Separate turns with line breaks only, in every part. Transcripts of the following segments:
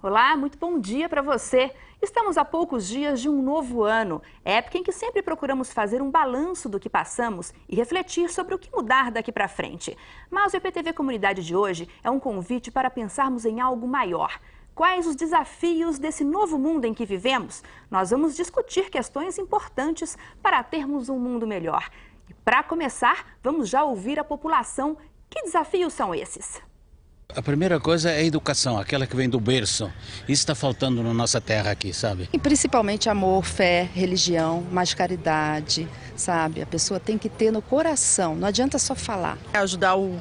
Olá, muito bom dia para você. Estamos a poucos dias de um novo ano, época em que sempre procuramos fazer um balanço do que passamos e refletir sobre o que mudar daqui para frente. Mas o IPTV Comunidade de hoje é um convite para pensarmos em algo maior. Quais os desafios desse novo mundo em que vivemos? Nós vamos discutir questões importantes para termos um mundo melhor. E para começar, vamos já ouvir a população. Que desafios são esses?
A primeira coisa é a educação, aquela que vem do berço. Isso está faltando na nossa terra aqui, sabe?
E principalmente amor, fé, religião, mais caridade, sabe? A pessoa tem que ter no coração, não adianta só falar.
Ajudar o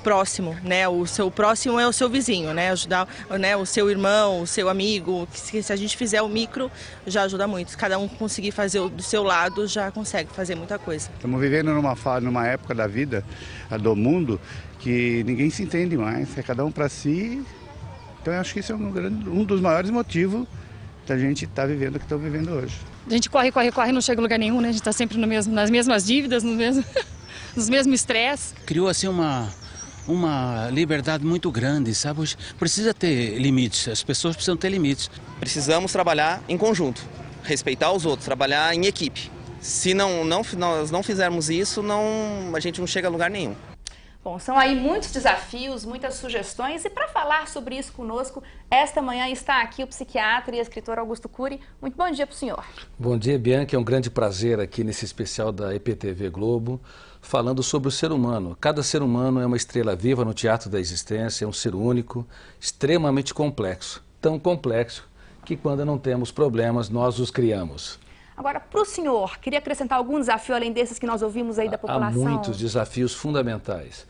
próximo, né? O seu próximo é o seu vizinho, né? Ajudar, né? O seu irmão, o seu amigo. Se a gente fizer o micro, já ajuda muito. Se cada um conseguir fazer do seu lado, já consegue fazer muita coisa.
Estamos vivendo numa época da vida, do mundo, que ninguém se entende mais, é cada um para si. Então eu acho que isso é um dos maiores motivos da gente estar vivendo o que estamos vivendo hoje.
A gente corre, não chega a lugar nenhum, né? A gente está sempre nas mesmas dívidas, nos mesmos estresse.
Criou assim uma liberdade muito grande, sabe? Hoje precisa ter limites, as pessoas precisam ter limites.
Precisamos trabalhar em conjunto, respeitar os outros, trabalhar em equipe. Se nós não fizermos isso, a gente não chega a lugar nenhum.
Bom, são aí muitos desafios, muitas sugestões, e para falar sobre isso conosco, esta manhã está aqui o psiquiatra e escritor Augusto Cury. Muito bom dia para o senhor.
Bom dia, Bianca. É um grande prazer aqui nesse especial da IPTV Globo, falando sobre o ser humano. Cada ser humano é uma estrela viva no teatro da existência, é um ser único, extremamente complexo. Tão complexo que quando não temos problemas, nós os criamos.
Agora, para o senhor, queria acrescentar algum desafio além desses que nós ouvimos aí da população?
Há muitos desafios fundamentais.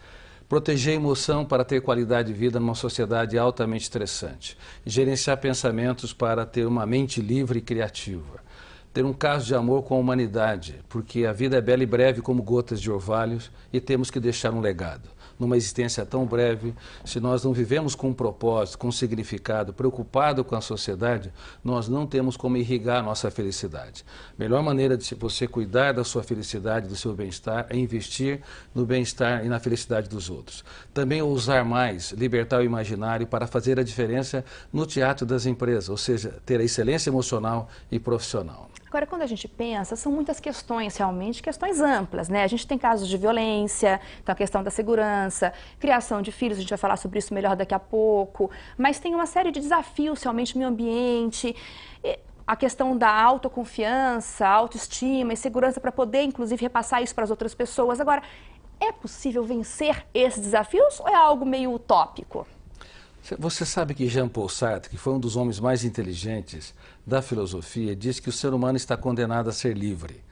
Proteger a emoção para ter qualidade de vida numa sociedade altamente estressante. Gerenciar pensamentos para ter uma mente livre e criativa. Ter um caso de amor com a humanidade, porque a vida é bela e breve como gotas de orvalhos e temos que deixar um legado. Numa existência tão breve, se nós não vivemos com um propósito, com um significado, preocupado com a sociedade, nós não temos como irrigar a nossa felicidade. A melhor maneira de você cuidar da sua felicidade, do seu bem-estar, é investir no bem-estar e na felicidade dos outros. Também ousar mais, libertar o imaginário para fazer a diferença no teatro das empresas, ou seja, ter a excelência emocional e profissional.
Agora, quando a gente pensa, são muitas questões realmente, questões amplas, né? A gente tem casos de violência, então a questão da segurança, criação de filhos, a gente vai falar sobre isso melhor daqui a pouco, mas tem uma série de desafios realmente, meio ambiente, a questão da autoconfiança, autoestima e segurança para poder, inclusive, repassar isso para as outras pessoas. Agora, é possível vencer esses desafios ou é algo meio utópico?
Você sabe que Jean-Paul Sartre, que foi um dos homens mais inteligentes da filosofia, diz que o ser humano está condenado a ser livre.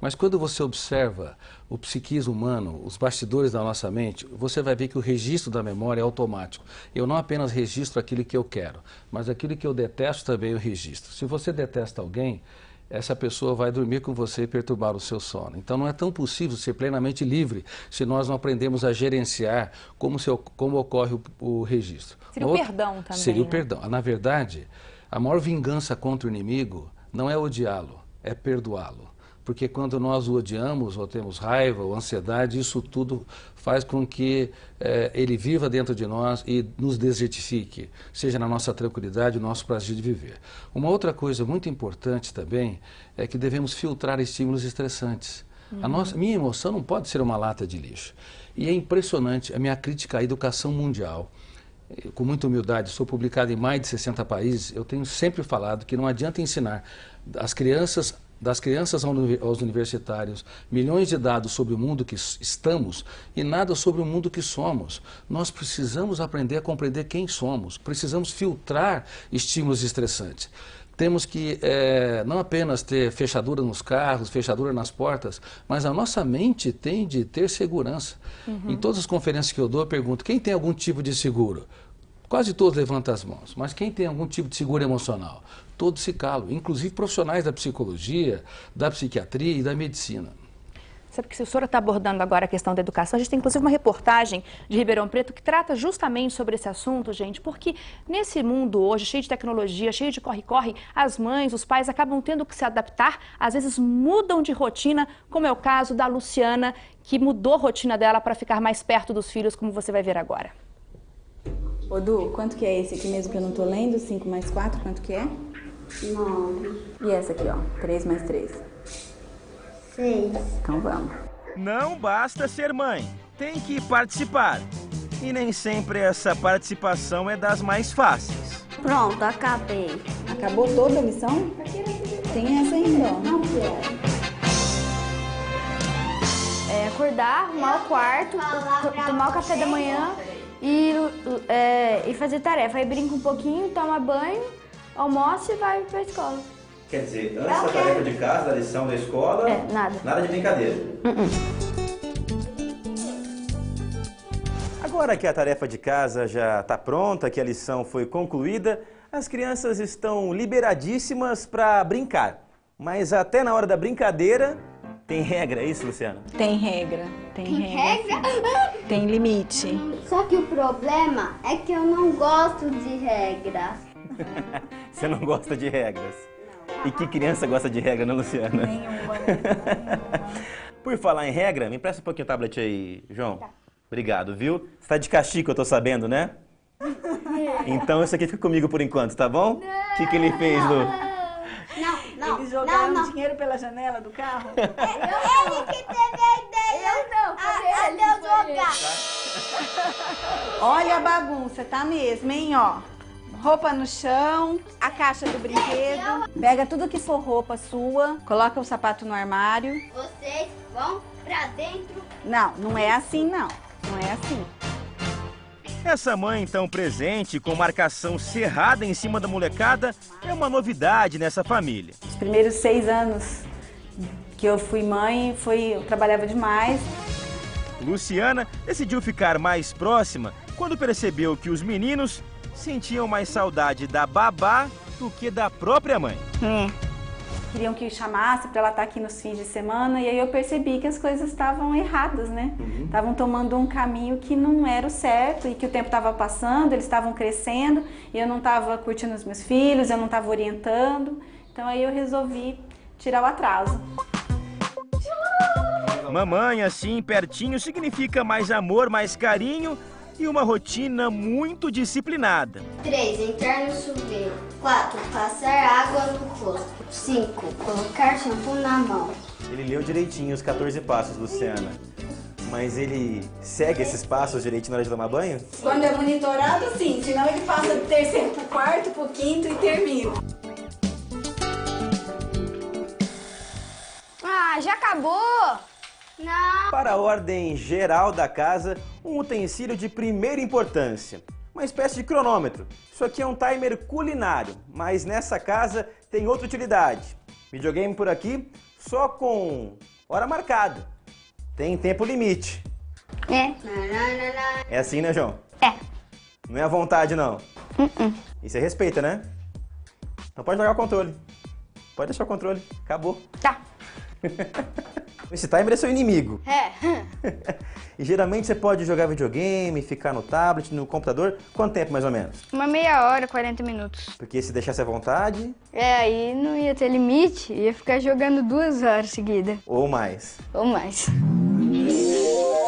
Mas quando você observa o psiquismo humano, os bastidores da nossa mente, você vai ver que o registro da memória é automático. Eu não apenas registro aquilo que eu quero, mas aquilo que eu detesto também eu registro. Se você detesta alguém, essa pessoa vai dormir com você e perturbar o seu sono. Então não é tão possível ser plenamente livre se nós não aprendemos a gerenciar como ocorre o registro.
Seria o perdão também.
Seria o
né?
perdão. Na verdade, a maior vingança contra o inimigo não é odiá-lo, é perdoá-lo. Porque quando nós o odiamos, ou temos raiva, ou ansiedade, isso tudo faz com que ele viva dentro de nós e nos desertifique, seja na nossa tranquilidade, no nosso prazer de viver. Uma outra coisa muito importante também é que devemos filtrar estímulos estressantes. Minha emoção não pode ser uma lata de lixo. E é impressionante a minha crítica à educação mundial. Com muita humildade, sou publicado em mais de 60 países, eu tenho sempre falado que não adianta ensinar das crianças aos universitários, milhões de dados sobre o mundo que estamos e nada sobre o mundo que somos. Nós precisamos aprender a compreender quem somos, precisamos filtrar estímulos estressantes. Temos que não apenas ter fechadura nos carros, fechadura nas portas, mas a nossa mente tem de ter segurança. Em todas as conferências que eu dou, eu pergunto, quem tem algum tipo de seguro? Quase todos levantam as mãos, mas quem tem algum tipo de seguro emocional? Todos se calam, inclusive profissionais da psicologia, da psiquiatria e da medicina.
Sabe que se o senhor está abordando agora a questão da educação, a gente tem inclusive uma reportagem de Ribeirão Preto que trata justamente sobre esse assunto, gente, porque nesse mundo hoje, cheio de tecnologia, cheio de corre-corre, as mães, os pais acabam tendo que se adaptar, às vezes mudam de rotina, como é o caso da Luciana, que mudou a rotina dela para ficar mais perto dos filhos, como você vai ver agora.
Ô, Du, quanto que é esse aqui mesmo que eu não tô lendo? 5 mais 4, quanto que é?
9.
E essa aqui, ó, 3 mais 3?
6.
Então vamos.
Não basta ser mãe, tem que participar. E nem sempre essa participação é das mais fáceis.
Pronto, acabei.
Acabou toda a lição? Tem essa ainda, ó.
Não quero.
Acordar, arrumar o quarto, tomar o café da manhã e fazer tarefa. Aí brinca um pouquinho, toma banho, almoça e vai pra escola.
Quer dizer, antes da tarefa de casa, da lição da escola,
nada.
Nada de brincadeira. Agora que a tarefa de casa já está pronta, que a lição foi concluída, as crianças estão liberadíssimas para brincar. Mas até na hora da brincadeira, tem regra, é isso, Luciana?
Tem regra, tem regra? Tem limite.
Só que o problema é que eu não gosto de regras.
Você não gosta de regras? E que criança gosta de regra, né, Luciana?
Nenhuma.
Por falar em regra, me empresta um pouquinho o tablet aí, João. Tá. Obrigado, viu? Você tá de castigo, eu tô sabendo, né? Então isso aqui fica comigo por enquanto, tá bom? O que ele fez, Lu?
Não.
Eles jogaram dinheiro pela janela do carro?
Ele que teve a ideia. Eu não, foi ele jogar.
Olha a bagunça, tá mesmo, hein, ó. Roupa no chão, a caixa do brinquedo. Pega tudo que for roupa sua, coloca o sapato no armário.
Vocês vão pra dentro.
Não é assim, não. Não é assim.
Essa mãe tão presente, com marcação cerrada em cima da molecada, é uma novidade nessa família.
Os primeiros 6 anos que eu fui mãe, eu trabalhava demais.
Luciana decidiu ficar mais próxima quando percebeu que os meninos sentiam mais saudade da babá do que da própria mãe.
Queriam que eu chamasse para ela estar aqui nos fins de semana e aí eu percebi que as coisas estavam erradas, né? Estavam tomando um caminho que não era o certo e que o tempo estava passando, eles estavam crescendo e eu não estava curtindo os meus filhos, eu não estava orientando. Então aí eu resolvi tirar o atraso.
Mamãe assim, pertinho, significa mais amor, mais carinho e uma rotina muito disciplinada.
3. Entrar no chuveiro. 4. Passar água no rosto. 5. Colocar shampoo na mão.
Ele leu direitinho os 14 passos, Luciana. Mas ele segue esses passos direitinho na hora de tomar banho?
Quando é monitorado, sim. Senão ele passa do terceiro pro quarto, pro quinto e termina.
Ah, já acabou?
Não.
Para a ordem geral da casa, um utensílio de primeira importância. Uma espécie de cronômetro. Isso aqui é um timer culinário, mas nessa casa tem outra utilidade. Videogame por aqui, só com hora marcada. Tem tempo limite. É assim, né, João?
É.
Não é à vontade, não. E você respeita, né? Não pode jogar o controle. Pode deixar o controle. Acabou.
Tá.
Esse timer é seu inimigo.
É.
E geralmente você pode jogar videogame, ficar no tablet, no computador. Quanto tempo mais ou menos?
Uma meia hora, 40 minutos.
Porque se deixasse à vontade...
Aí não ia ter limite, ia ficar jogando 2 horas seguidas.
Ou mais.
Ou mais.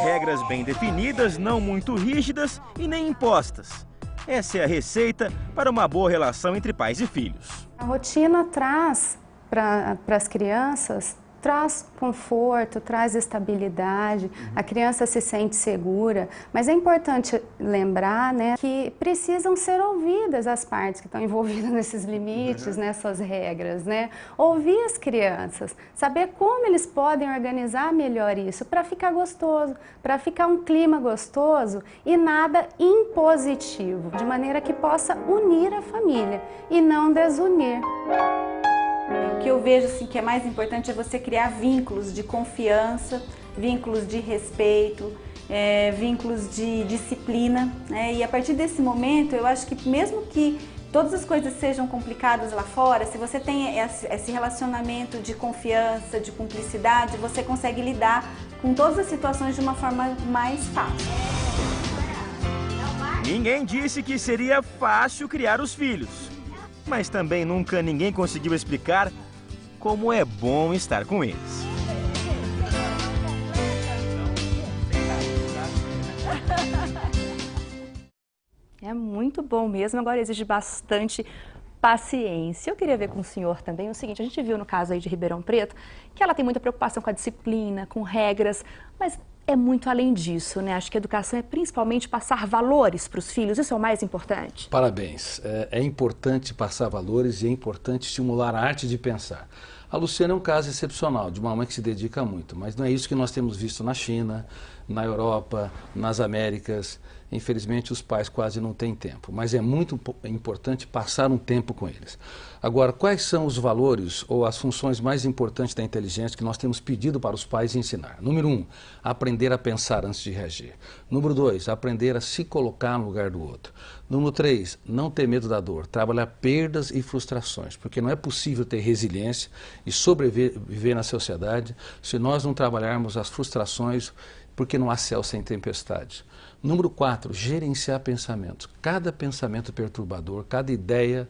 Regras bem definidas, não muito rígidas e nem impostas. Essa é a receita para uma boa relação entre pais e filhos.
A rotina traz para as crianças, traz conforto, traz estabilidade, a criança se sente segura, mas é importante lembrar, né, que precisam ser ouvidas as partes que estão envolvidas nesses limites, nessas regras, né? Ouvir as crianças, saber como eles podem organizar melhor isso para ficar gostoso, para ficar um clima gostoso e nada impositivo, de maneira que possa unir a família e não desunir.
O que eu vejo assim, que é mais importante é você criar vínculos de confiança, vínculos de respeito, vínculos de disciplina, né? E a partir desse momento, eu acho que mesmo que todas as coisas sejam complicadas lá fora, se você tem esse relacionamento de confiança, de cumplicidade, você consegue lidar com todas as situações de uma forma mais fácil.
Ninguém disse que seria fácil criar os filhos. Mas também nunca ninguém conseguiu explicar como é bom estar com eles.
É muito
muito bom mesmo, agora exige bastante paciência. Eu queria ver com o senhor também o seguinte, a gente viu no caso aí de Ribeirão Preto, que ela tem muita preocupação com a disciplina, com regras, mas é muito além disso, né? Acho que a educação é principalmente passar valores para os filhos, isso é o mais importante.
Parabéns. É importante passar valores e é importante estimular a arte de pensar. A Luciana é um caso excepcional, de uma mãe que se dedica muito, mas não é isso que nós temos visto na China, na Europa, nas Américas. Infelizmente, os pais quase não têm tempo, mas é muito importante passar um tempo com eles. Agora, quais são os valores ou as funções mais importantes da inteligência que nós temos pedido para os pais ensinar? Número 1, aprender a pensar antes de reagir. Número 2, aprender a se colocar no lugar do outro. Número 3, não ter medo da dor, trabalhar perdas e frustrações, porque não é possível ter resiliência e sobreviver na sociedade se nós não trabalharmos as frustrações, porque não há céu sem tempestade. Número 4, gerenciar pensamentos. Cada pensamento perturbador, cada ideia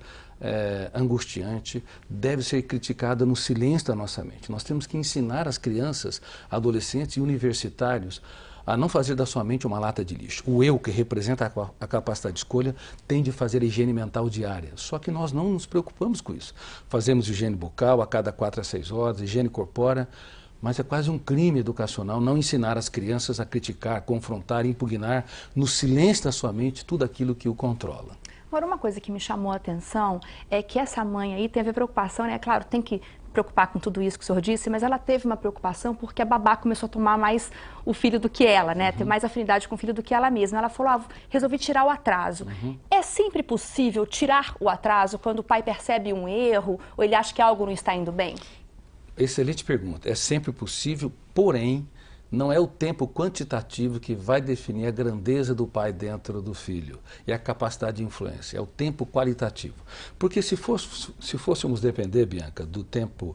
angustiante deve ser criticada no silêncio da nossa mente. Nós temos que ensinar as crianças, adolescentes e universitários a não fazer da sua mente uma lata de lixo. O eu, que representa a capacidade de escolha, tem de fazer a higiene mental diária. Só que nós não nos preocupamos com isso. Fazemos higiene bucal a cada 4 a 6 horas, higiene corpórea, mas é quase um crime educacional não ensinar as crianças a criticar, confrontar, impugnar no silêncio da sua mente tudo aquilo que o controla.
Agora, uma coisa que me chamou a atenção é que essa mãe aí teve a preocupação, né? Claro, tem que preocupar com tudo isso que o senhor disse, mas ela teve uma preocupação porque a babá começou a tomar mais o filho do que ela, né? Ter mais afinidade com o filho do que ela mesma. Ela falou, resolvi tirar o atraso. É sempre possível tirar o atraso quando o pai percebe um erro ou ele acha que algo não está indo bem?
Excelente pergunta. É sempre possível, porém, não é o tempo quantitativo que vai definir a grandeza do pai dentro do filho e a capacidade de influência. É o tempo qualitativo. Porque se fôssemos depender, Bianca, do tempo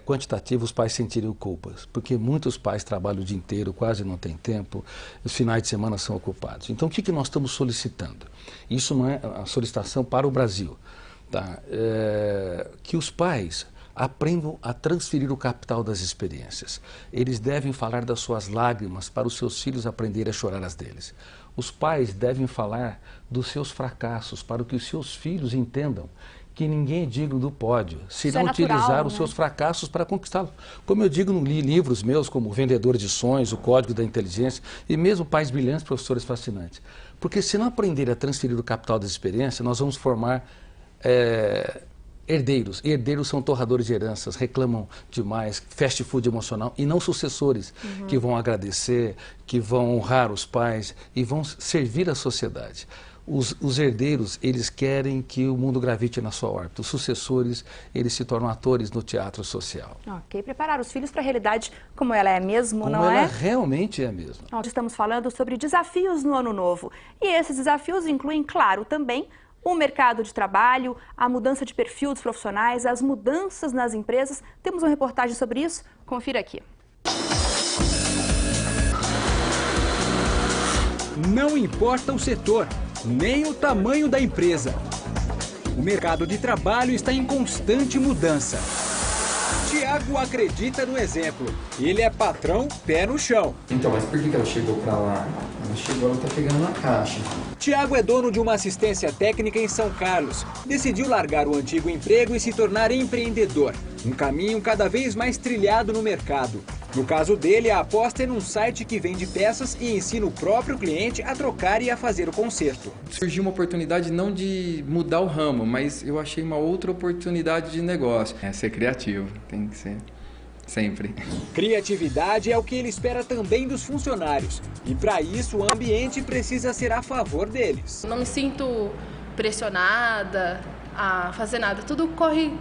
quantitativo, os pais sentiriam culpas. Porque muitos pais trabalham o dia inteiro, quase não têm tempo, os finais de semana são ocupados. Então, o que nós estamos solicitando? Isso não é a solicitação para o Brasil. Tá? Que os pais aprendam a transferir o capital das experiências. Eles devem falar das suas lágrimas para os seus filhos aprenderem a chorar as deles. Os pais devem falar dos seus fracassos para que os seus filhos entendam que ninguém é digno do pódio, se não utilizar os seus fracassos para conquistá-lo. Como eu digo, li livros meus como O Vendedor de Sonhos, O Código da Inteligência e mesmo Pais Brilhantes, Professores Fascinantes. Porque se não aprender a transferir o capital das experiências, nós vamos formar herdeiros. E herdeiros são torradores de heranças, reclamam demais, fast food emocional, e não sucessores que vão agradecer, que vão honrar os pais e vão servir a sociedade. Os herdeiros, eles querem que o mundo gravite na sua órbita. Os sucessores, eles se tornam atores no teatro social.
Ok, preparar os filhos para a realidade como ela é mesmo,
como
não é?
Como ela realmente é mesmo.
Nós estamos falando sobre desafios no ano novo. E esses desafios incluem, claro, também o mercado de trabalho, a mudança de perfil dos profissionais, as mudanças nas empresas. Temos uma reportagem sobre isso? Confira aqui.
Não importa o setor, nem o tamanho da empresa. O mercado de trabalho está em constante mudança. Tiago acredita no exemplo. Ele é patrão, pé no chão.
Então, mas por que ela chegou pra lá? Ela chegou, ela tá pegando na caixa.
Tiago é dono de uma assistência técnica em São Carlos. Decidiu largar o antigo emprego e se tornar empreendedor. Um caminho cada vez mais trilhado no mercado. No caso dele, a aposta é num site que vende peças e ensina o próprio cliente a trocar e a fazer o conserto.
Surgiu uma oportunidade não de mudar o ramo, mas eu achei uma outra oportunidade de negócio. É ser criativo, tem que ser. Sempre.
Criatividade é o que ele espera também dos funcionários. E para isso, o ambiente precisa ser a favor deles.
Não me sinto pressionada a fazer nada. Tudo corre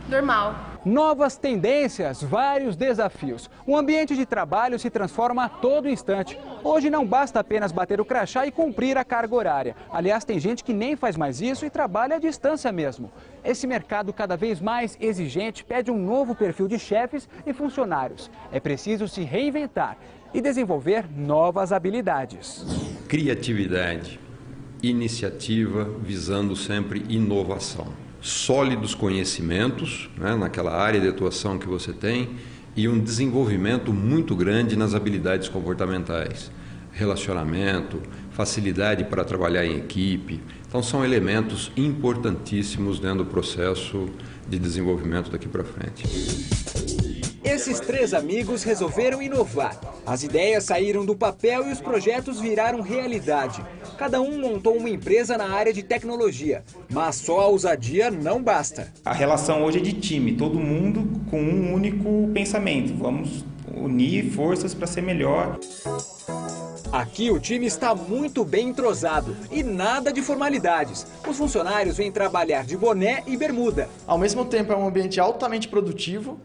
normal.
Novas tendências, vários desafios. O ambiente de trabalho se transforma a todo instante. Hoje não basta apenas bater o crachá e cumprir a carga horária. Aliás, tem gente que nem faz mais isso e trabalha à distância mesmo. Esse mercado cada vez mais exigente pede um novo perfil de chefes e funcionários. É preciso se reinventar e desenvolver novas habilidades.
Criatividade, iniciativa, visando sempre inovação. Sólidos conhecimentos, né, naquela área de atuação que você tem e um desenvolvimento muito grande nas habilidades comportamentais. Relacionamento, facilidade para trabalhar em equipe. Então são elementos importantíssimos dentro do processo de desenvolvimento daqui para frente.
Esses 3 amigos resolveram inovar. As ideias saíram do papel e os projetos viraram realidade. Cada um montou uma empresa na área de tecnologia, mas só a ousadia não basta.
A relação hoje é de time, todo mundo com um único pensamento. Vamos unir forças para ser melhor.
Aqui o time está muito bem entrosado e nada de formalidades. Os funcionários vêm trabalhar de boné e bermuda.
Ao mesmo tempo é um ambiente altamente produtivo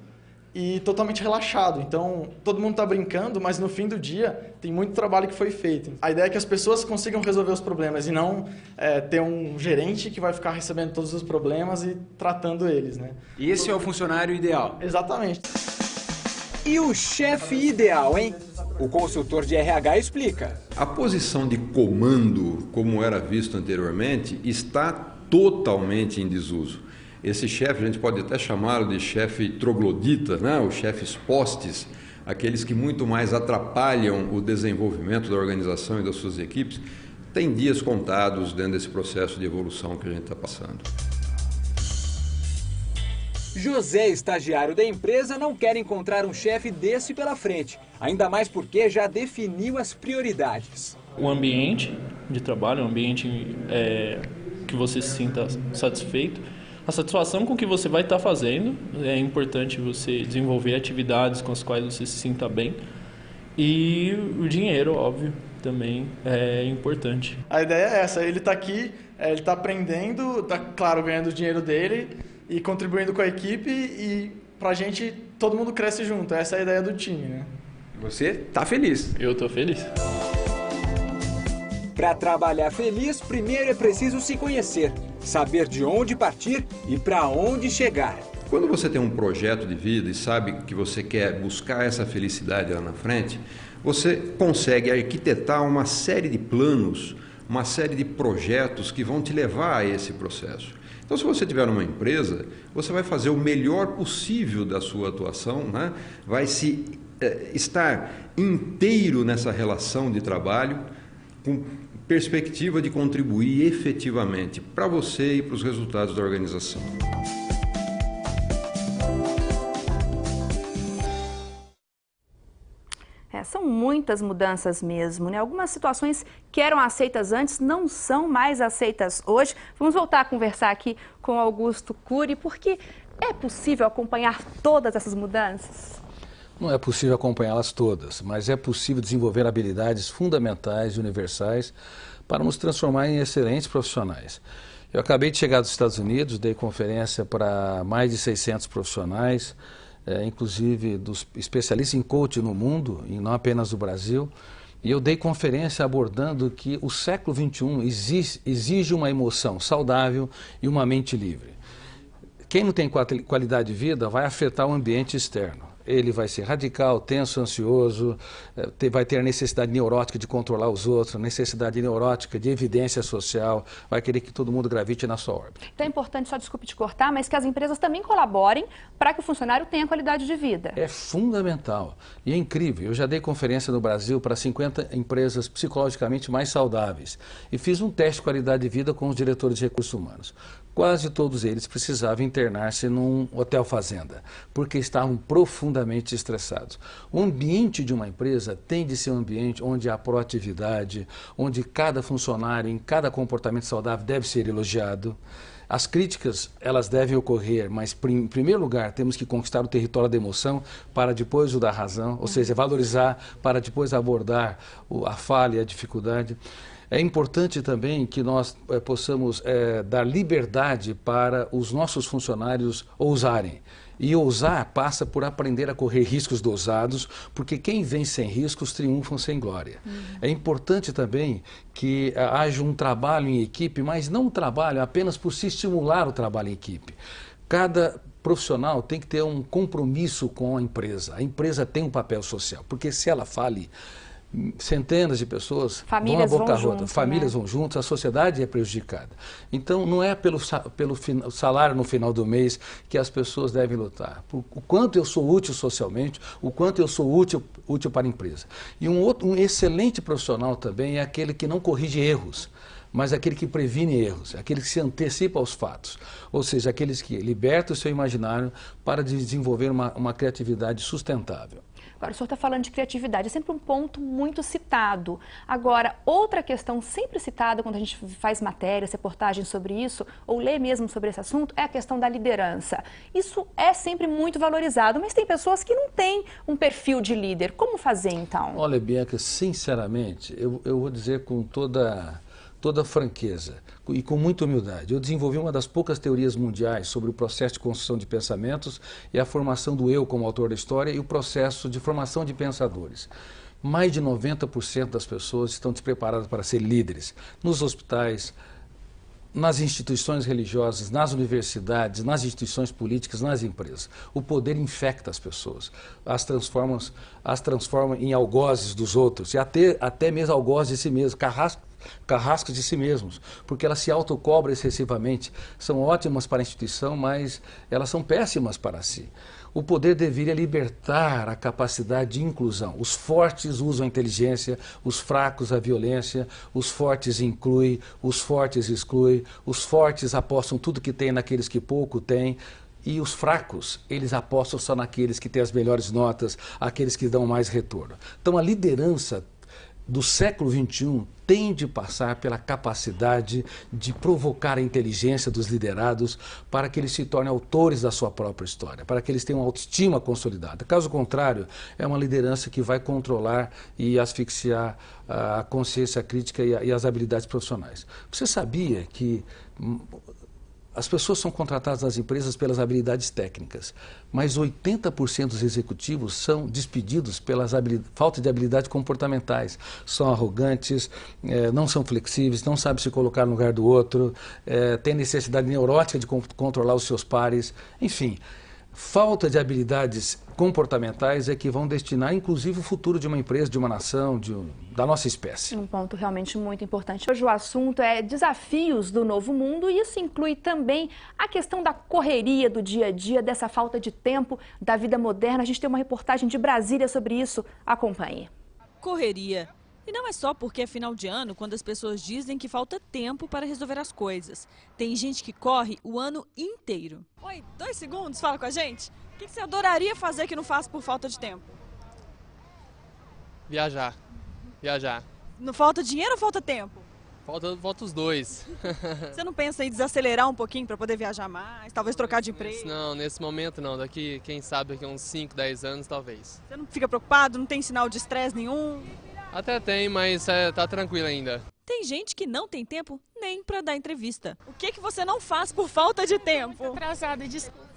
e totalmente relaxado. Então, todo mundo está brincando, mas no fim do dia tem muito trabalho que foi feito. A ideia é que as pessoas consigam resolver os problemas e não ter um gerente que vai ficar recebendo todos os problemas e tratando eles, né?
E esse é o funcionário ideal?
Exatamente.
E o chefe ideal, hein? O consultor de RH explica.
A posição de comando, como era visto anteriormente, está totalmente em desuso. Esse chefe, a gente pode até chamá-lo de chefe troglodita, né? Os chefes postes, aqueles que muito mais atrapalham o desenvolvimento da organização e das suas equipes, tem dias contados dentro desse processo de evolução que a gente está passando.
José, estagiário da empresa, não quer encontrar um chefe desse pela frente, ainda mais porque já definiu as prioridades.
O ambiente de trabalho, um ambiente que você se sinta satisfeito, a satisfação com o que você vai estar fazendo, é importante você desenvolver atividades com as quais você se sinta bem, e o dinheiro, óbvio, também é importante.
A ideia é essa, ele está aqui, ele está aprendendo, está, claro, ganhando o dinheiro dele e contribuindo com a equipe, e pra gente todo mundo cresce junto, essa é a ideia do time, né?
Você tá feliz?
Eu tô feliz.
Para trabalhar feliz, primeiro é preciso se conhecer, saber de onde partir e para onde chegar.
Quando você tem um projeto de vida e sabe que você quer buscar essa felicidade lá na frente, você consegue arquitetar uma série de planos, uma série de projetos que vão te levar a esse processo. Então, se você tiver uma empresa, você vai fazer o melhor possível da sua atuação, né? Vai estar inteiro nessa relação de trabalho, com perspectiva de contribuir efetivamente para você e para os resultados da organização.
São muitas mudanças mesmo, né? Algumas situações que eram aceitas antes não são mais aceitas hoje. Vamos voltar a conversar aqui com Augusto Cury, porque é possível acompanhar todas essas mudanças?
Não é possível acompanhá-las todas, mas é possível desenvolver habilidades fundamentais e universais para nos transformar em excelentes profissionais. Eu acabei de chegar dos Estados Unidos, dei conferência para mais de 600 profissionais, inclusive dos especialistas em coaching no mundo, e não apenas no Brasil, e eu dei conferência abordando que o século XXI exige uma emoção saudável e uma mente livre. Quem não tem qualidade de vida vai afetar o ambiente externo. Ele vai ser radical, tenso, ansioso, vai ter a necessidade neurótica de controlar os outros, a necessidade neurótica de evidência social, vai querer que todo mundo gravite na sua órbita.
Então é importante, só desculpe te cortar, mas que as empresas também colaborem para que o funcionário tenha qualidade de vida.
É fundamental e é incrível. Eu já dei conferência no Brasil para 50 empresas psicologicamente mais saudáveis e fiz um teste de qualidade de vida com os diretores de recursos humanos. Quase todos eles precisavam internar-se num hotel fazenda, porque estavam profundamente estressados. O ambiente de uma empresa tem de ser um ambiente onde há proatividade, onde cada funcionário, em cada comportamento saudável, deve ser elogiado. As críticas, elas devem ocorrer, mas em primeiro lugar temos que conquistar o território da emoção para depois o da razão, ou seja, valorizar para depois abordar a falha e a dificuldade. É importante também que nós possamos dar liberdade para os nossos funcionários ousarem. E ousar passa por aprender a correr riscos dosados, porque quem vem sem riscos triunfam sem glória. É importante também que haja um trabalho em equipe, mas não um trabalho apenas por se estimular o trabalho em equipe. Cada profissional tem que ter um compromisso com a empresa. A empresa tem um papel social, porque se ela fale, centenas de pessoas
famílias
vão à boca
vão
roda,
junto,
famílias
né?
vão juntos, a sociedade é prejudicada. Então não é pelo salário no final do mês que as pessoas devem lutar. O quanto eu sou útil socialmente, o quanto eu sou útil para a empresa. E um excelente profissional também é aquele que não corrige erros, mas aquele que previne erros, aquele que se antecipa aos fatos, ou seja, aqueles que libertam o seu imaginário para desenvolver uma criatividade sustentável.
Agora, o senhor está falando de criatividade, é sempre um ponto muito citado. Agora, outra questão sempre citada quando a gente faz matérias, reportagens sobre isso, ou lê mesmo sobre esse assunto, é a questão da liderança. Isso é sempre muito valorizado, mas tem pessoas que não têm um perfil de líder. Como fazer, então?
Olha, Bianca, sinceramente, eu vou dizer com toda franqueza e com muita humildade. Eu desenvolvi uma das poucas teorias mundiais sobre o processo de construção de pensamentos e a formação do eu como autor da história e o processo de formação de pensadores. Mais de 90% das pessoas estão despreparadas para ser líderes nos hospitais, nas instituições religiosas, nas universidades, nas instituições políticas, nas empresas. O poder infecta as pessoas, as transforma em algozes dos outros e até mesmo algozes de si mesmo, carrascos de si mesmos, porque elas se autocobram excessivamente. São ótimas para a instituição, mas elas são péssimas para si. O poder deveria libertar a capacidade de inclusão. Os fortes usam a inteligência, os fracos a violência, os fortes incluem, os fortes excluem, os fortes apostam tudo que tem naqueles que pouco têm. E os fracos, eles apostam só naqueles que têm as melhores notas, aqueles que dão mais retorno. Então a liderança do século XXI tem de passar pela capacidade de provocar a inteligência dos liderados para que eles se tornem autores da sua própria história, para que eles tenham autoestima consolidada. Caso contrário, é uma liderança que vai controlar e asfixiar a consciência crítica e as habilidades profissionais. Você sabia que as pessoas são contratadas nas empresas pelas habilidades técnicas, mas 80% dos executivos são despedidos pelas falta de habilidades comportamentais. São arrogantes, não são flexíveis, não sabem se colocar no lugar do outro, têm necessidade neurótica de controlar os seus pares, enfim. Falta de habilidades comportamentais é que vão destinar, inclusive, o futuro de uma empresa, de uma nação, da nossa espécie.
Um ponto realmente muito importante. Hoje o assunto é desafios do novo mundo e isso inclui também a questão da correria do dia a dia, dessa falta de tempo da vida moderna. A gente tem uma reportagem de Brasília sobre isso. Acompanhe.
Correria. E não é só porque é final de ano, quando as pessoas dizem que falta tempo para resolver as coisas. Tem gente que corre o ano inteiro. Oi, 2 segundos, fala com a gente. O que você adoraria fazer que não faz por falta de tempo?
Viajar.
Não falta dinheiro ou falta tempo?
Falta os dois.
Você não pensa em desacelerar um pouquinho para poder viajar mais, talvez trocar de emprego?
Não, nesse momento não. Daqui, quem sabe, daqui a uns 5, 10 anos, talvez.
Você não fica preocupado? Não tem sinal de estresse nenhum?
Até tem, mas tá tranquilo ainda.
Tem gente que não tem tempo nem para dar entrevista. O que você não faz por falta de tempo?
Muito atrasada, desculpa.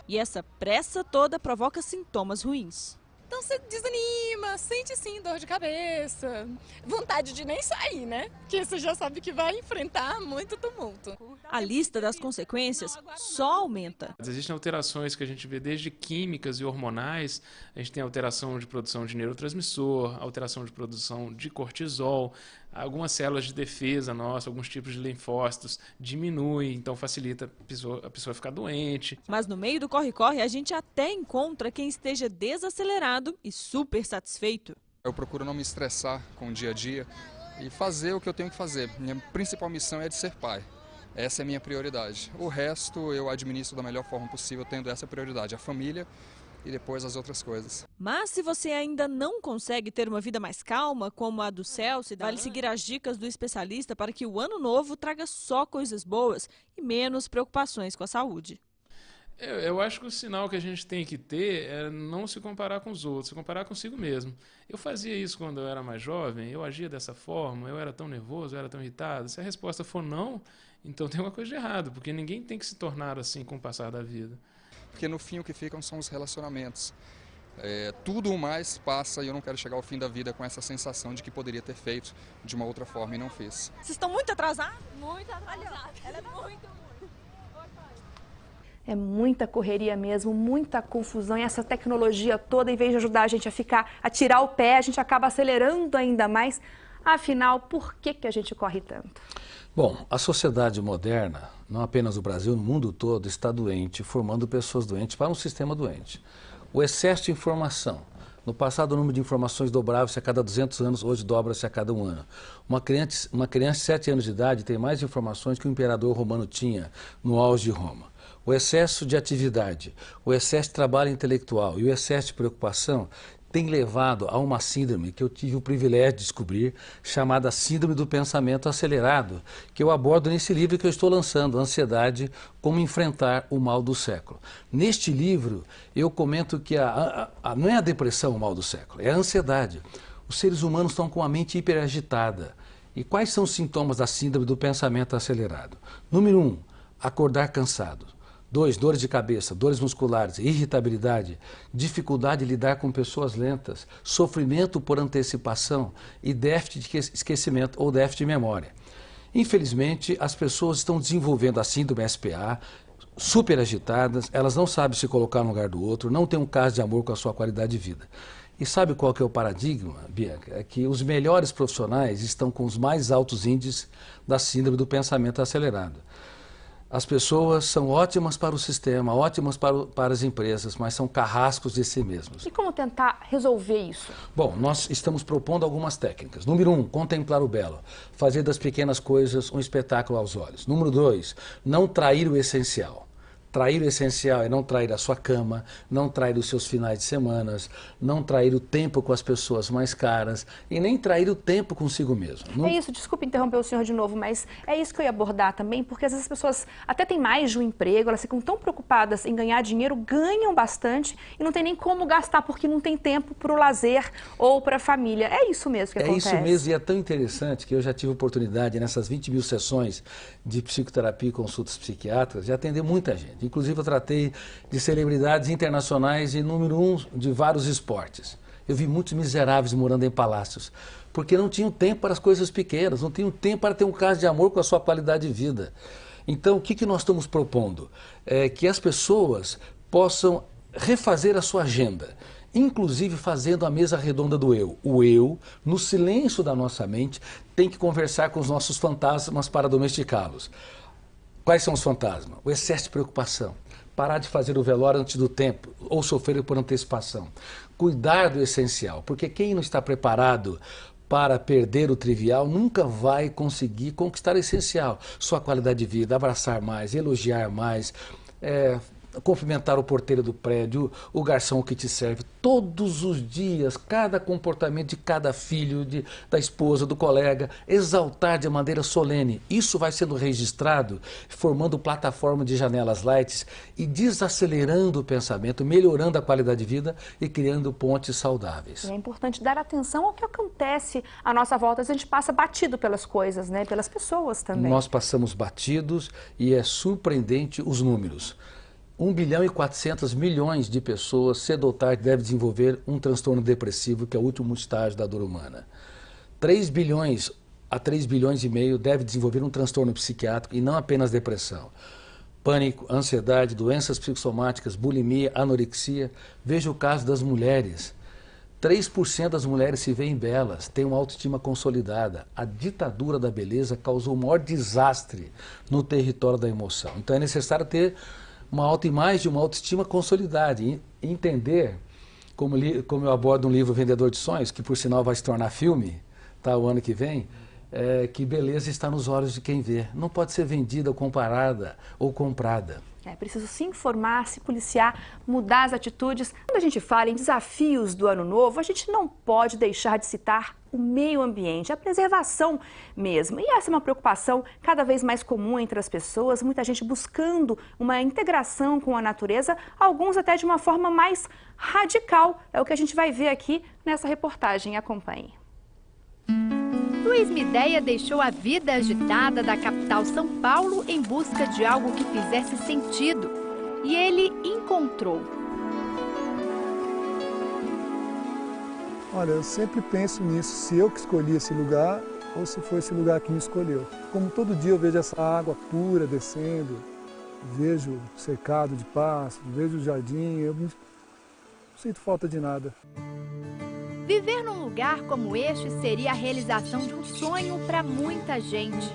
E essa pressa toda provoca sintomas ruins.
Então você desanima, sente sim dor de cabeça, vontade de nem sair, né? Porque você já sabe que vai enfrentar muito tumulto.
A lista das consequências só aumenta.
Existem alterações que a gente vê desde químicas e hormonais, a gente tem alteração de produção de neurotransmissor, alteração de produção de cortisol, algumas células de defesa nossa, alguns tipos de linfócitos diminuem, então facilita a pessoa ficar doente.
Mas no meio do corre-corre a gente até encontra quem esteja desacelerado e super satisfeito.
Eu procuro não me estressar com o dia a dia e fazer o que eu tenho que fazer. Minha principal missão é de ser pai. Essa é a minha prioridade. O resto eu administro da melhor forma possível, tendo essa prioridade, a família e depois as outras coisas.
Mas se você ainda não consegue ter uma vida mais calma, como a do Celso, vale seguir as dicas do especialista para que o ano novo traga só coisas boas e menos preocupações com a saúde.
Eu acho que o sinal que a gente tem que ter é não se comparar com os outros, se comparar consigo mesmo. Eu fazia isso quando eu era mais jovem, eu agia dessa forma, eu era tão nervoso, eu era tão irritado. Se a resposta for não, então tem uma coisa de errado, porque ninguém tem que se tornar assim com o passar da vida.
Porque no fim o que ficam são os relacionamentos. Tudo o mais passa e eu não quero chegar ao fim da vida com essa sensação de que poderia ter feito de uma outra forma e não fiz.
Vocês estão muito atrasados?
Muito atrasados. Ela é muito.
É muita correria mesmo, muita confusão, e essa tecnologia toda, em vez de ajudar a gente a tirar o pé, a gente acaba acelerando ainda mais. Afinal, por que a gente corre tanto?
Bom, a sociedade moderna, não apenas no Brasil, no mundo todo, está doente, formando pessoas doentes para um sistema doente. O excesso de informação. No passado, o número de informações dobrava-se a cada 200 anos, hoje dobra-se a cada 1 ano. Uma criança de 7 anos de idade tem mais informações que o imperador romano tinha no auge de Roma. O excesso de atividade, o excesso de trabalho intelectual e o excesso de preocupação tem levado a uma síndrome que eu tive o privilégio de descobrir, chamada Síndrome do Pensamento Acelerado, que eu abordo nesse livro que eu estou lançando, Ansiedade, Como Enfrentar o Mal do Século. Neste livro, eu comento que não é a depressão o mal do século, é a ansiedade. Os seres humanos estão com a mente hiperagitada. E quais são os sintomas da Síndrome do Pensamento Acelerado? Número 1, acordar cansado. 2, dores de cabeça, dores musculares, irritabilidade, dificuldade de lidar com pessoas lentas, sofrimento por antecipação e déficit de esquecimento ou déficit de memória. Infelizmente, as pessoas estão desenvolvendo a síndrome SPA, super agitadas, elas não sabem se colocar no lugar do outro, não têm um caso de amor com a sua qualidade de vida. E sabe qual que é o paradigma, Bianca? É que os melhores profissionais estão com os mais altos índices da síndrome do pensamento acelerado. As pessoas são ótimas para o sistema, ótimas para as empresas, mas são carrascos de si mesmos.
E como tentar resolver isso?
Bom, nós estamos propondo algumas técnicas. Número 1, contemplar o belo. Fazer das pequenas coisas um espetáculo aos olhos. Número 2, não trair o essencial. Trair o essencial é não trair a sua cama, não trair os seus finais de semana, não trair o tempo com as pessoas mais caras e nem trair o tempo consigo mesmo. Não...
É isso, desculpe interromper o senhor de novo, mas é isso que eu ia abordar também, porque às vezes as pessoas até têm mais de um emprego, elas ficam tão preocupadas em ganhar dinheiro, ganham bastante e não tem nem como gastar porque não tem tempo para o lazer ou para a família. É isso mesmo que acontece.
É isso mesmo, e é tão interessante que eu já tive oportunidade nessas 20 mil sessões de psicoterapia e consultas psiquiátricas de atender muita gente. Inclusive, eu tratei de celebridades internacionais e número 1 de vários esportes. Eu vi muitos miseráveis morando em palácios, porque não tinham tempo para as coisas pequenas, não tinham tempo para ter um caso de amor com a sua qualidade de vida. Então, o que nós estamos propondo? É que as pessoas possam refazer a sua agenda, inclusive fazendo a mesa redonda do eu. O eu, no silêncio da nossa mente, tem que conversar com os nossos fantasmas para domesticá-los. Quais são os fantasmas? O excesso de preocupação, parar de fazer o velório antes do tempo ou sofrer por antecipação. Cuidar do essencial, porque quem não está preparado para perder o trivial nunca vai conseguir conquistar o essencial. Sua qualidade de vida, abraçar mais, elogiar mais, cumprimentar o porteiro do prédio, o garçom que te serve, todos os dias, cada comportamento de cada filho, da esposa, do colega, exaltar de maneira solene. Isso vai sendo registrado, formando plataforma de janelas lights e desacelerando o pensamento, melhorando a qualidade de vida e criando pontes saudáveis.
É importante dar atenção ao que acontece à nossa volta. Às vezes a gente passa batido pelas coisas, né? Pelas pessoas também.
Nós passamos batidos e é surpreendente os números. 1 bilhão e 400 milhões de pessoas, cedo ou tarde, devem desenvolver um transtorno depressivo, que é o último estágio da dor humana. 3 bilhões a 3 bilhões e meio devem desenvolver um transtorno psiquiátrico e não apenas depressão. Pânico, ansiedade, doenças psicossomáticas, bulimia, anorexia. Veja o caso das mulheres. 3% das mulheres se veem belas, têm uma autoestima consolidada. A ditadura da beleza causou o maior desastre no território da emoção. Então é necessário ter uma autoimagem, uma autoestima consolidada, e entender, como eu abordo no livro Vendedor de Sonhos, que por sinal vai se tornar filme, tá, o ano que vem, que beleza está nos olhos de quem vê. Não pode ser vendida, comparada ou comprada.
É preciso se informar, se policiar, mudar as atitudes. Quando a gente fala em desafios do ano novo, a gente não pode deixar de citar o meio ambiente, a preservação mesmo. E essa é uma preocupação cada vez mais comum entre as pessoas, muita gente buscando uma integração com a natureza, alguns até de uma forma mais radical. É o que a gente vai ver aqui nessa reportagem. Acompanhe.
Luiz Mideia deixou a vida agitada da capital São Paulo em busca de algo que fizesse sentido. E ele encontrou.
Olha, eu sempre penso nisso, se eu que escolhi esse lugar ou se foi esse lugar que me escolheu. Como todo dia eu vejo essa água pura descendo, vejo cercado de pássaros, vejo o jardim, eu não sinto falta de nada.
Viver num lugar como este seria a realização de um sonho para muita gente.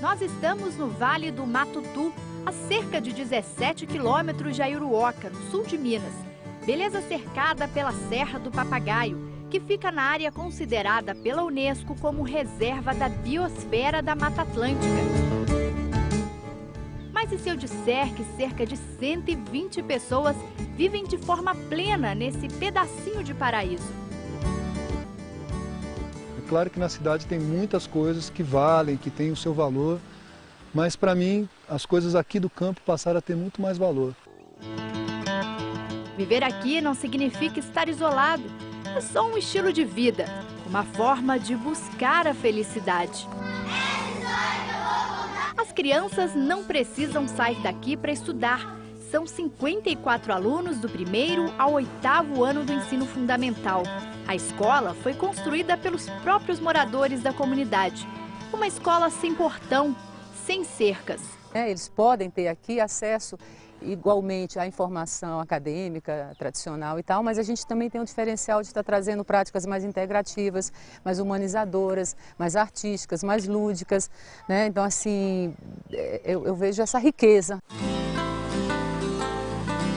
Nós estamos no Vale do Matutu, a cerca de 17 quilômetros de Aiuruoca, no sul de Minas. Beleza cercada pela Serra do Papagaio, que fica na área considerada pela Unesco como reserva da biosfera da Mata Atlântica. Mas e se eu disser que cerca de 120 pessoas vivem de forma plena nesse pedacinho de paraíso?
É claro que na cidade tem muitas coisas que valem, que têm o seu valor, mas para mim as coisas aqui do campo passaram a ter muito mais valor.
Viver aqui não significa estar isolado, é só um estilo de vida, uma forma de buscar a felicidade. As crianças não precisam sair daqui para estudar. São 54 alunos do 1º ao 8º ano do ensino fundamental. A escola foi construída pelos próprios moradores da comunidade. Uma escola sem portão, sem cercas.
Eles podem ter aqui acesso igualmente à informação acadêmica, tradicional e tal, mas a gente também tem um diferencial de estar trazendo práticas mais integrativas, mais humanizadoras, mais artísticas, mais lúdicas, né? Então, assim, eu vejo essa riqueza.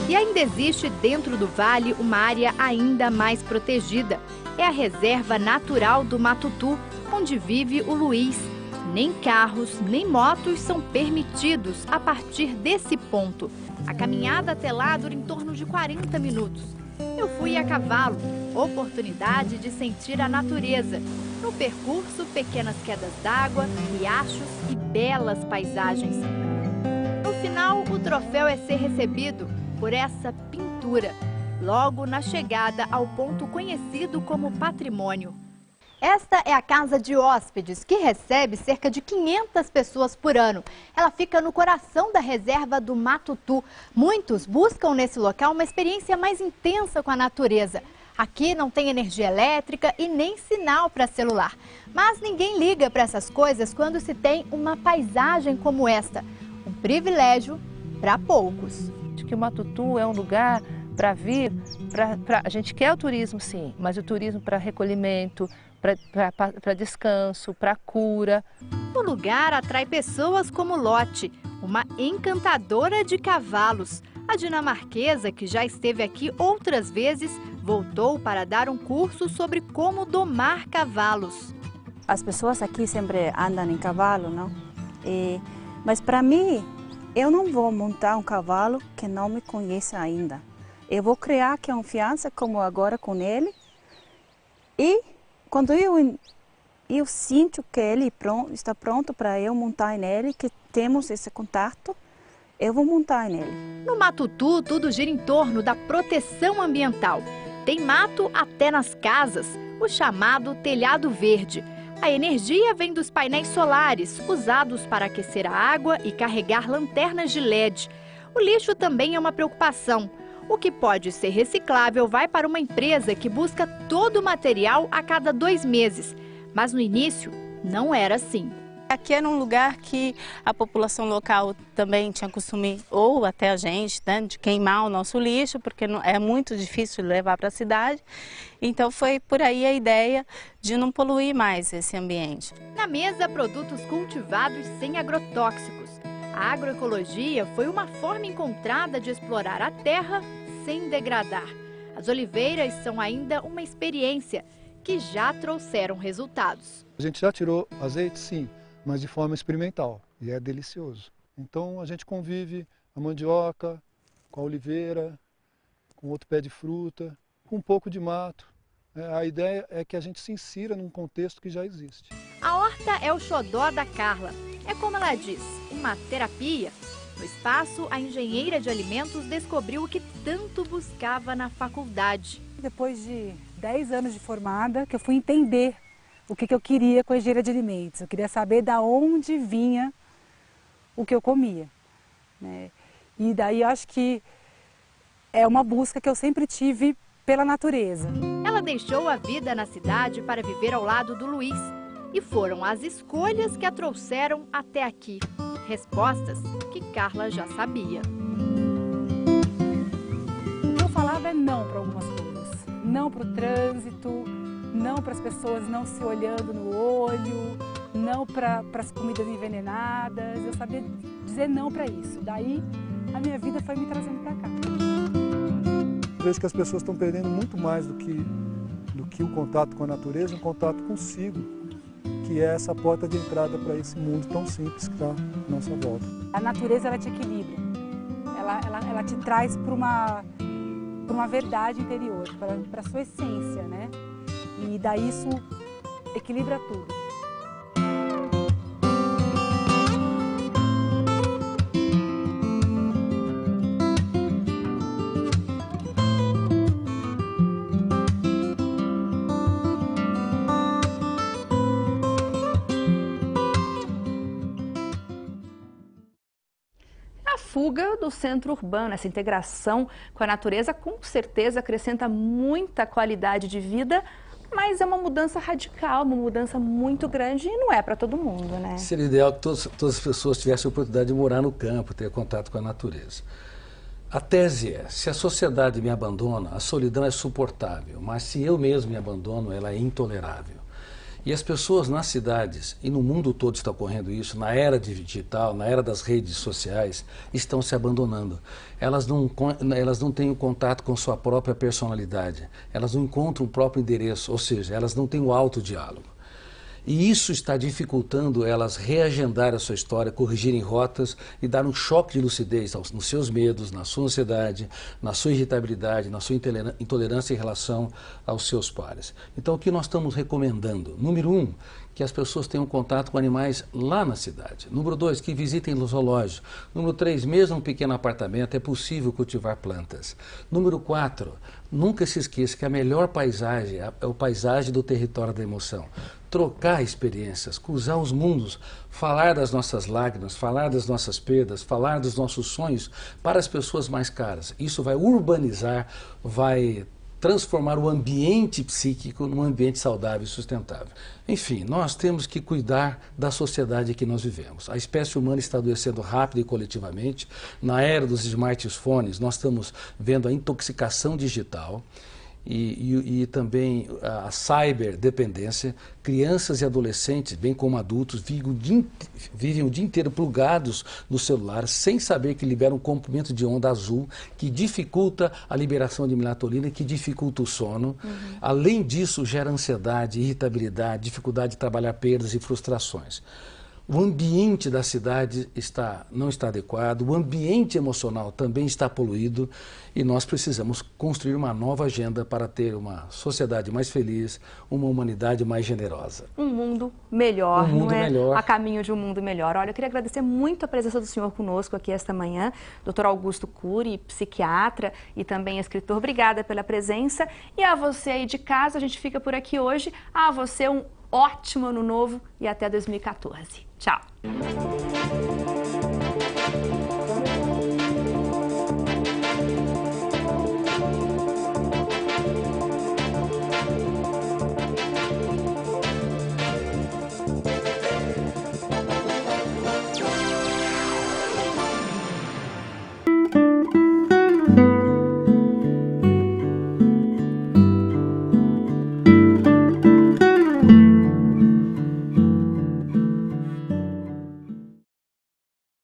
E ainda existe dentro do vale uma área ainda mais protegida. É a Reserva Natural do Matutu, onde vive o Luiz. Nem carros, nem motos são permitidos a partir desse ponto. A caminhada até lá dura em torno de 40 minutos. Eu fui a cavalo, oportunidade de sentir a natureza. No percurso, pequenas quedas d'água, riachos e belas paisagens. No final, o troféu é ser recebido por essa pintura, logo na chegada ao ponto conhecido como patrimônio. Esta é a casa de hóspedes, que recebe cerca de 500 pessoas por ano. Ela fica no coração da reserva do Matutu. Muitos buscam nesse local uma experiência mais intensa com a natureza. Aqui não tem energia elétrica e nem sinal para celular. Mas ninguém liga para essas coisas quando se tem uma paisagem como esta. Um privilégio para poucos.
Acho que o Matutu é um lugar para vir, a gente quer o turismo sim, mas o turismo para recolhimento, para descanso, para cura.
O lugar atrai pessoas como Lotte, uma encantadora de cavalos. A dinamarquesa, que já esteve aqui outras vezes, voltou para dar um curso sobre como domar cavalos.
As pessoas aqui sempre andam em cavalo, não? Mas para mim, eu não vou montar um cavalo que não me conheça ainda. Eu vou criar confiança, como agora com ele, e quando eu sinto que ele está pronto para eu montar nele, que temos esse contato, eu vou montar nele.
No Matutu, tudo gira em torno da proteção ambiental. Tem mato até nas casas, o chamado telhado verde. A energia vem dos painéis solares, usados para aquecer a água e carregar lanternas de LED. O lixo também é uma preocupação. O que pode ser reciclável vai para uma empresa que busca todo o material a cada 2 meses. Mas no início, não era assim.
Aqui era um lugar que a população local também tinha costume, ou até a gente, né, de queimar o nosso lixo, porque é muito difícil levar para a cidade. Então foi por aí a ideia de não poluir mais esse ambiente.
Na mesa, produtos cultivados sem agrotóxicos. A agroecologia foi uma forma encontrada de explorar a terra sem degradar. As oliveiras são ainda uma experiência que já trouxeram resultados.
A gente já tirou azeite, sim, mas de forma experimental, e é delicioso. Então a gente convive a mandioca com a oliveira, com outro pé de fruta, com um pouco de mato. A ideia é que a gente se insira num contexto que já existe.
A horta é o xodó da Carla. É como ela diz, uma terapia. No espaço, a engenheira de alimentos descobriu o que tanto buscava na faculdade.
Depois de 10 anos de formada, que eu fui entender o que eu queria com a engenharia de alimentos. Eu queria saber de onde vinha o que eu comia, né? E daí eu acho que é uma busca que eu sempre tive pela natureza.
Ela deixou a vida na cidade para viver ao lado do Luiz E foram as escolhas que a trouxeram até aqui. Respostas que Carla já sabia.
O que eu falava é não para algumas coisas. Não para o trânsito, não para as pessoas não se olhando no olho, não para as comidas envenenadas. Eu sabia dizer não para isso. Daí a minha vida foi me trazendo para cá.
Vejo que as pessoas estão perdendo muito mais do que o contato com a natureza, um contato consigo, que é essa porta de entrada para esse mundo tão simples que está à nossa volta.
A natureza, ela te equilibra, ela te traz para uma verdade interior, para a sua essência, né? E daí isso equilibra tudo.
Fuga do centro urbano, essa integração com a natureza com certeza acrescenta muita qualidade de vida, mas é uma mudança radical, uma mudança muito grande e não é para todo mundo, né?
Seria ideal que todas as pessoas tivessem a oportunidade de morar no campo, ter contato com a natureza. A tese é, se a sociedade me abandona, a solidão é suportável, mas se eu mesmo me abandono, ela é intolerável. E as pessoas nas cidades, e no mundo todo está ocorrendo isso, na era digital, na era das redes sociais, estão se abandonando. Elas não têm o contato com sua própria personalidade, elas não encontram o próprio endereço, ou seja, elas não têm o autodiálogo. E isso está dificultando elas reagendar a sua história, corrigirem rotas e dar um choque de lucidez nos seus medos, na sua ansiedade, na sua irritabilidade, na sua intolerância em relação aos seus pares. Então, o que nós estamos recomendando? Número 1, que as pessoas tenham contato com animais lá na cidade. Número 2, que visitem os zoológicos. Número 3, mesmo um pequeno apartamento, é possível cultivar plantas. Número 4, nunca se esqueça que a melhor paisagem é a paisagem do território da emoção. Trocar experiências, cruzar os mundos, falar das nossas lágrimas, falar das nossas perdas, falar dos nossos sonhos para as pessoas mais caras. Isso vai urbanizar, vai transformar o ambiente psíquico num ambiente saudável e sustentável. Enfim, nós temos que cuidar da sociedade que nós vivemos. A espécie humana está adoecendo rápido e coletivamente. Na era dos smartphones, nós estamos vendo a intoxicação digital e também a cyberdependência. Crianças e adolescentes, bem como adultos, vivem o dia inteiro plugados no celular sem saber que liberam um comprimento de onda azul que dificulta a liberação de melatonina, que dificulta o sono. Além disso, gera ansiedade, irritabilidade, dificuldade de trabalhar perdas e frustrações. O ambiente da cidade não está adequado, o ambiente emocional também está poluído e nós precisamos construir uma nova agenda para ter uma sociedade mais feliz, uma humanidade mais generosa.
Um mundo melhor,
não é?
A caminho de um mundo melhor. Olha, eu queria agradecer muito a presença do senhor conosco aqui esta manhã, Dr. Augusto Cury, psiquiatra e também escritor. Obrigada pela presença. E a você aí de casa, a gente fica por aqui hoje. A você um ótimo ano novo e até 2014. Tchau!